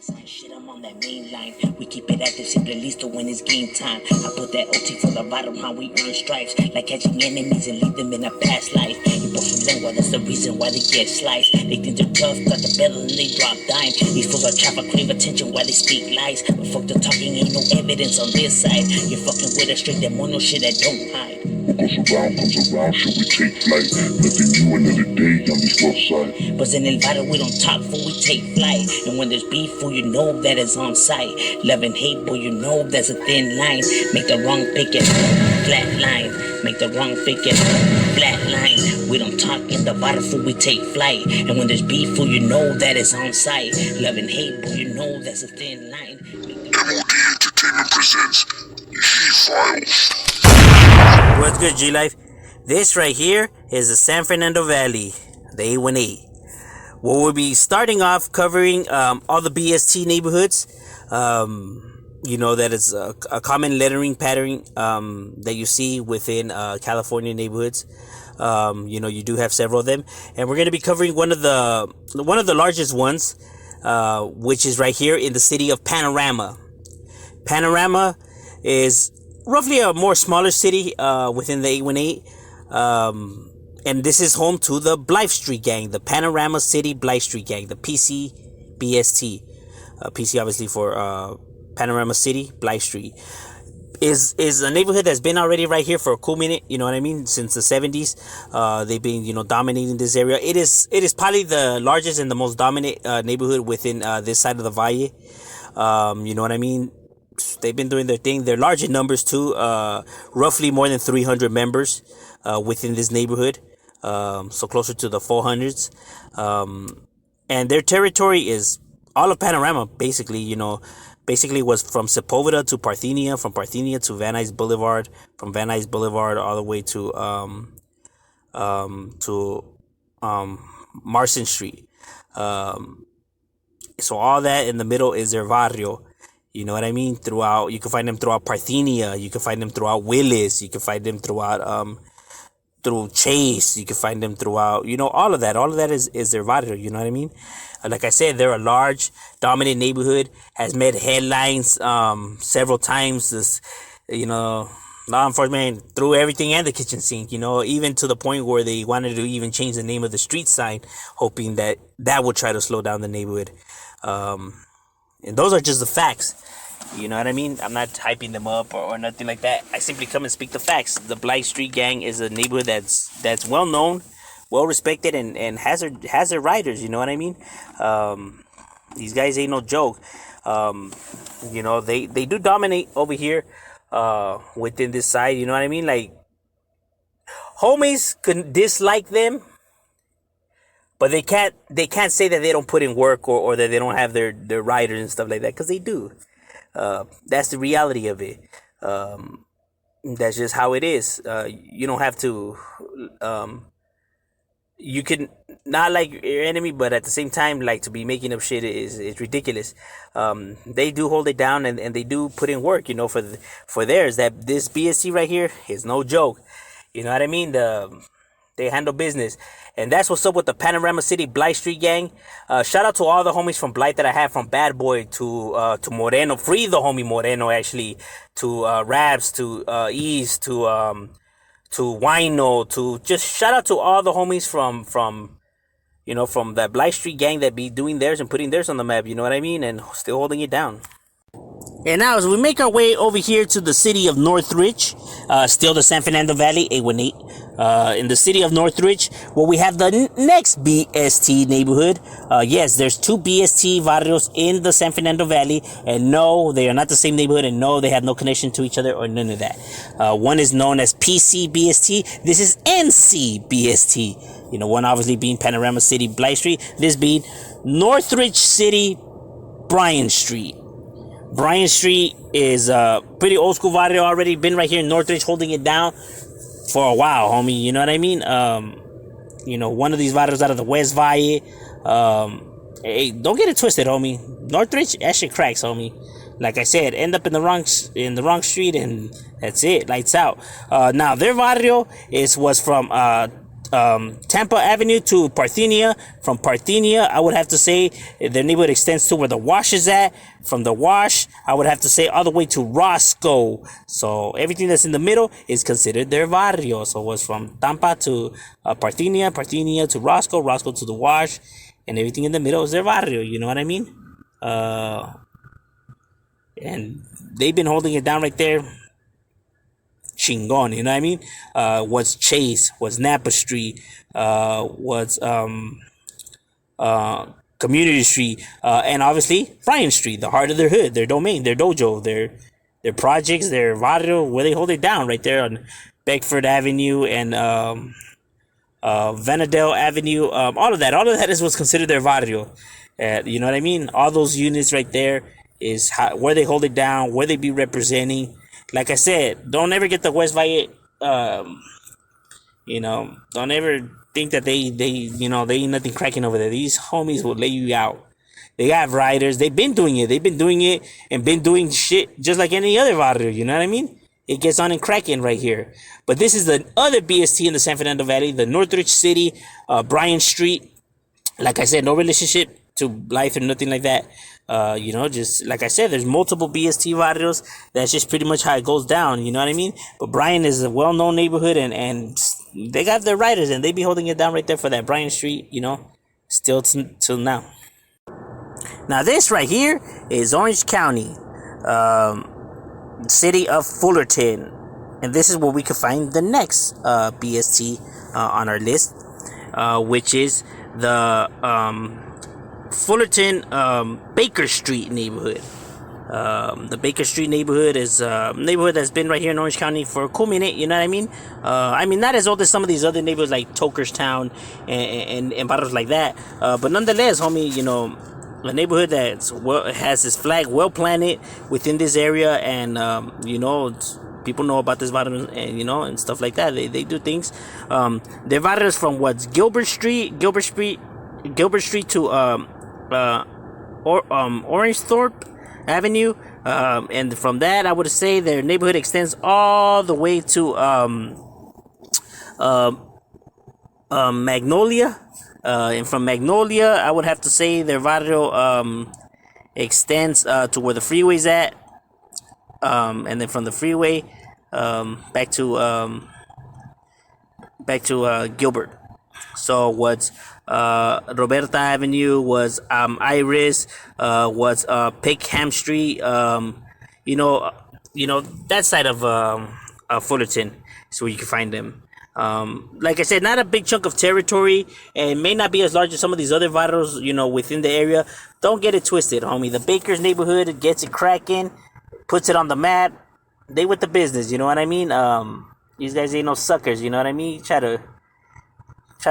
Shit, I'm on that main line. We keep it active, siempre listo when it's game time. I put that OT for the bottom, how we earn stripes. Like catching enemies and leave them in a past life. You por su lengua, that's the reason why they get sliced. They think they're tough, got the better and they drop dime. These fools are trapper, crave attention while they speak lies. But fuck the talking, ain't no evidence on this side. You're fucking with a straight demonio shit that don't hide. What comes around, should we take flight? Nothing new, another day on this rough side. But in el barrio, we don't talk, fool, we take flight. And when there's beef, fool, you know that it's on sight. Love and hate, boy, you know there's a thin line. Make the wrong pick and flat line. Make the wrong pick and flat line. We don't talk in the barrio, fool, we take flight. And when there's beef, fool, you know that it's on sight. Love and hate, boy, you know there's a thin line. M.O.D Entertainment presents G-Files. What's good, G-Life? This right here is the San Fernando Valley, the A18. Well, we'll be starting off covering all the BST neighborhoods. You know that it's a common lettering pattern that you see within California neighborhoods. You know, you do have several of them, and we're going to be covering one of the largest ones, which is right here in the city of Panorama. Panorama is roughly a more smaller city within the 818, and this is home to the Blythe Street Gang, the Panorama City Blythe Street Gang, the PCBST. PC obviously for Panorama City Blythe Street is a neighborhood that's been already right here for a cool minute. You know what I mean? Since the 70s, they've been dominating this area. It is probably the largest and the most dominant neighborhood within this side of the Valle. You know what I mean? They've been doing their thing. They're large in numbers too. Roughly more than 300 members within this neighborhood. So closer to the 400s. And their territory is all of Panorama, basically. Basically was from Sepulveda to Parthenia, from Parthenia to Van Nuys Boulevard, from Van Nuys Boulevard all the way to Marston Street. So all that in the middle is their barrio. You know what I mean? Throughout, you can find them throughout Parthenia. You can find them throughout Willis. You can find them throughout through Chase. You can find them throughout. All of that. All of that is their barrio. You know what I mean? Like I said, they're a large, dominant neighborhood. Has made headlines several times. This, law enforcement threw everything and the kitchen sink. Even to the point where they wanted to even change the name of the street sign, hoping that would try to slow down the neighborhood. And those are just the facts. You know what I mean? I'm not hyping them up or nothing like that. I simply come and speak the facts. The Blythe Street Gang is a neighborhood that's well known, well respected, and has their riders. You know what I mean? These guys ain't no joke. They do dominate over here within this side. You know what I mean? Like, homies could dislike them, but they can't say that they don't put in work or that they don't have their riders and stuff like that, because they do. That's the reality of it. That's just how it is. You don't have to. You can not like your enemy, but at the same time, like, to be making up shit is ridiculous. They do hold it down and they do put in work. For theirs. That this BSC right here is no joke. You know what I mean? They handle business. And that's what's up with the Panorama City Blythe Street Gang. Shout out to all the homies from Blythe that I have, from Bad Boy to Moreno. Free the homie Moreno, actually. To Rabs, to Ease, to Wino, to just shout out to all the homies from that Blythe Street Gang that be doing theirs and putting theirs on the map. You know what I mean? And still holding it down. And now, as we make our way over here to the city of Northridge, still the San Fernando Valley, 818. In the city of Northridge, well, we have the next BST neighborhood. Yes, there's two BST barrios in the San Fernando Valley, and no, they are not the same neighborhood, and no, they have no connection to each other or none of that. One is known as PCBST. This is NCBST. One obviously being Panorama City Blythe Street. This being Northridge City Bryan Street. Bryan Street is a pretty old school barrio, already been right here in Northridge holding it down for a while, homie. You know what I mean? One of these barrios out of the West Valle. Hey, don't get it twisted, homie. Northridge, that shit cracks, homie. Like I said, end up in the wrong street and that's it, lights out. Now their barrio was from Tampa Avenue to Parthenia. From Parthenia, I would have to say their neighborhood extends to where the Wash is at. From the Wash, I would have to say all the way to Roscoe. So everything that's in the middle is considered their barrio. So it was from Tampa to Parthenia, Parthenia to Roscoe, Roscoe to the Wash, and everything in the middle is their barrio. You know what I mean? And they've been holding it down right there. Chingon, you know what I mean? Was Chase, was Napa Street, was Community Street, and obviously Bryan Street, the heart of their hood, their domain, their dojo, their projects, their barrio, where they hold it down right there on Beckford Avenue and Vanadale Avenue. All of that is what's considered their barrio. You know what I mean? All those units right there is where they hold it down, where they be representing. Like I said, don't ever get the West Valle, don't ever think that they ain't nothing cracking over there. These homies will lay you out. They have riders. They've been doing it and been doing shit just like any other barrio. You know what I mean? It gets on and cracking right here. But this is the other BST in the San Fernando Valley, the Northridge City, Bryan Street. Like I said, no relationship to life or nothing like that. Just like I said, there's multiple BST barrios. That's just pretty much how it goes down. You know what I mean? But Bryan is a well-known neighborhood, and they got their riders, and they be holding it down right there for that Bryan Street. Still till now. Now this right here is Orange County, city of Fullerton, and this is where we could find the next BST on our list, which is the Fullerton Baker Street neighborhood. The Baker Street neighborhood is a neighborhood that's been right here in Orange County for a cool minute. You know what I mean? Not as old as some of these other neighborhoods like Tokerstown and barrios like that. But nonetheless, homie, a neighborhood that's has its flag well planted within this area, and people know about this barrio and stuff like that. They do things. Their barrios from what's Gilbert Street to Orangethorpe Avenue, and from that I would say their neighborhood extends all the way to Magnolia, and from Magnolia I would have to say their barrio extends to where the freeway's at, and then from the freeway back to Gilbert. So what's Roberta Avenue, was Iris, was Pickham Street, that side of Fullerton is where you can find them. Like I said, not a big chunk of territory, and may not be as large as some of these other barrios, within the area. Don't get it twisted, homie. The Baker's neighborhood gets it cracking, puts it on the map. They with the business, you know what I mean? These guys ain't no suckers, you know what I mean? Try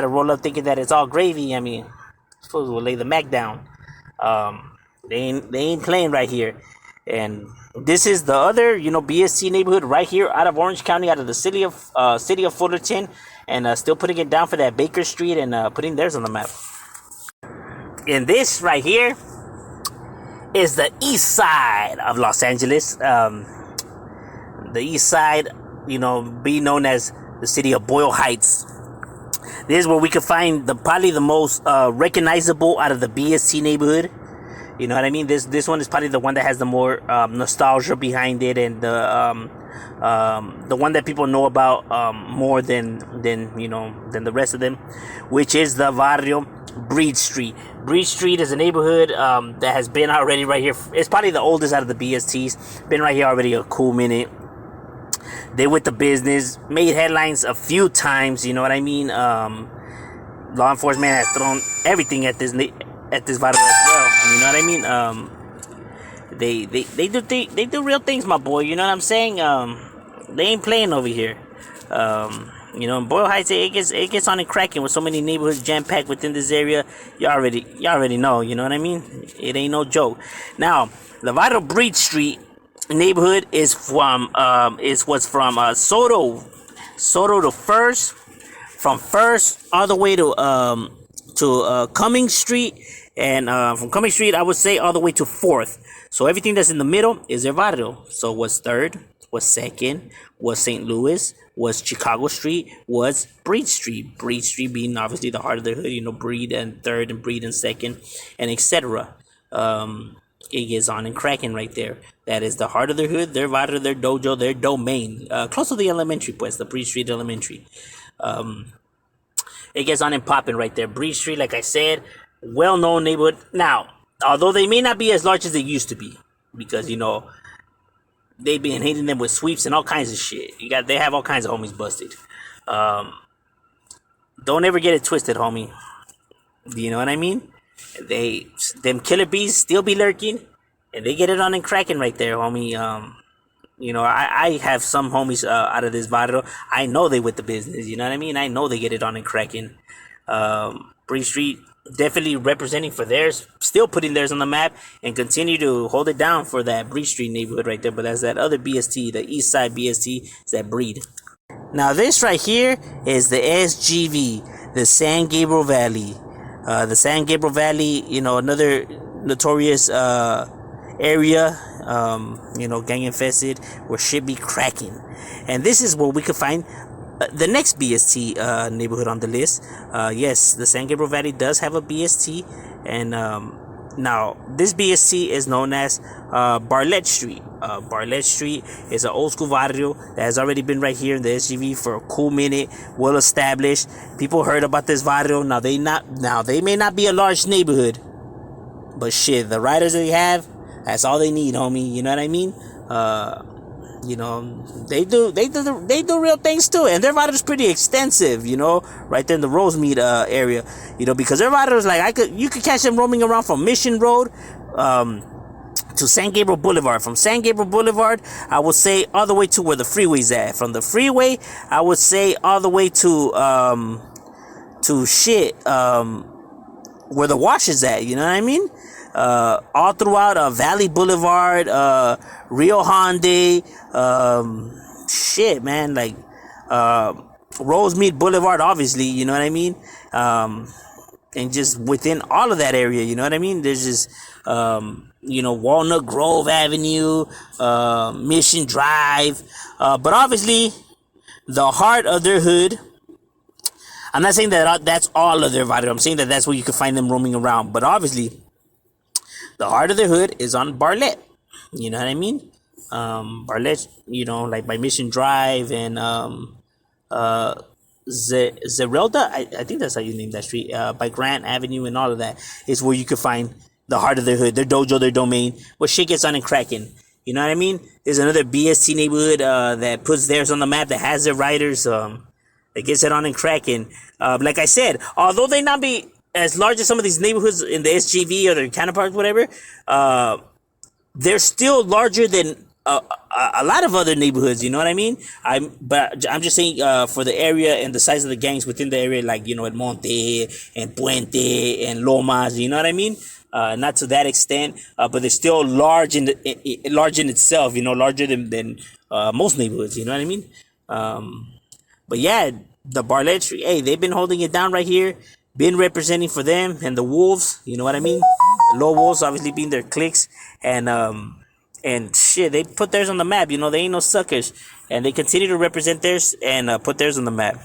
to roll up thinking that it's all gravy. Suppose we'll lay the Mac down. They ain't playing right here. And this is the other, BST neighborhood right here out of Orange County, out of the city of Fullerton, and still putting it down for that Baker Street and putting theirs on the map. And this right here is the east side of Los Angeles. The east side, being known as the city of Boyle Heights. This is where we could find probably the most recognizable out of the BST neighborhood. You know what I mean? This one is probably the one that has the more nostalgia behind it, and the one that people know about more than the rest of them, which is the barrio Breed Street. Breed Street is a neighborhood that has been already right here. It's probably the oldest out of the BSTs. Been right here already a cool minute. They with the business, made headlines a few times. You know what I mean? Law enforcement has thrown everything at this barrio as well. You know what I mean? They do real things, my boy. You know what I'm saying? They ain't playing over here. In Boyle Heights, it gets on and cracking with so many neighborhoods jam packed within this area. You already know. You know what I mean? It ain't no joke. Now, the vital Breed Street neighborhood is from Soto to First, from First all the way to Cummings Street, and from Cummings Street I would say all the way to 4th. So everything that's in the middle is their barrio. So what's 3rd, was 2nd, was St. Louis, was Chicago Street, was Breed Street. Breed Street being obviously the heart of the hood, you know, Breed and 3rd and Breed and 2nd, and etc. It gets on and cracking right there. That is the heart of the hood, their barrio, their dojo, their domain. Close to the elementary, pues, the Breed Street Elementary. It gets on and popping right there. Breed Street, like I said, well-known neighborhood. Now, although they may not be as large as they used to be, because, you know, they been hitting them with sweeps and all kinds of shit. They have all kinds of homies busted. Don't ever get it twisted, homie. You know what I mean? Them killer bees still be lurking, and they get it on and cracking right there, homie. You know, I have some homies out of this barrio. I know they with the business. You know what I mean? I know they get it on and cracking. Bree Street definitely representing for theirs, still putting theirs on the map, and continue to hold it down for that Bree Street neighborhood right there. But that's that other BST, the East Side BST, is that Breed. Now this right here is the SGV, the San Gabriel Valley. The San Gabriel Valley, you know, another notorious area, you know, gang infested, where shit be cracking. And this is where we could find the next BST neighborhood on the list. Yes, the San Gabriel Valley does have a BST, and now this BST is known as Bartlett Street. Bartlett Street is an old school barrio that has already been right here in the SGV for a cool minute, well established. People heard about this barrio. Now they may not be a large neighborhood, but shit, the riders they have, that's all they need, homie. You know what I mean? You know, they do real things too, and their rider's pretty extensive. You know, right there in the Rosemead area. You know, because their riders, like, you could catch them roaming around from Mission Road to San Gabriel Boulevard. From San Gabriel Boulevard, I would say all the way to where the freeway's at. From the freeway, I would say all the way to where the wash is at. You know what I mean? All throughout Valley Boulevard, Rio Hyundai, shit, man, like Rosemead Boulevard, obviously, you know what I mean? And just within all of that area, you know what I mean? There's just, you know, Walnut Grove Avenue, Mission Drive, but obviously the heart of their hood. I'm not saying that that's all of their barrio. I'm saying that that's where you can find them roaming around, but obviously the heart of the hood is on Bartlett. You know what I mean? Bartlett, you know, like by Mission Drive and Zerelda, I think that's how you name that street. By Grant Avenue and all of that is where you could find the heart of their hood, their dojo, their domain, where shit gets on and cracking. You know what I mean? There's another BST neighborhood that puts theirs on the map, that has their riders, that gets it on and cracking. Like I said, although they not be as large as some of these neighborhoods in the SGV or their counterparts, whatever, they're still larger than a lot of other neighborhoods. You know what I mean? I'm just saying for the area and the size of the gangs within the area, like, you know, El Monte and Puente and Lomas. You know what I mean? Not to that extent, but they're still large in itself. You know, larger than most neighborhoods. You know what I mean? But yeah, the Bartlett Street, hey, they've been holding it down right here. Been representing for them and the Wolves, you know what I mean? The Low Wolves obviously being their cliques, and shit, they put theirs on the map. You know, they ain't no suckers, and they continue to represent theirs and put theirs on the map.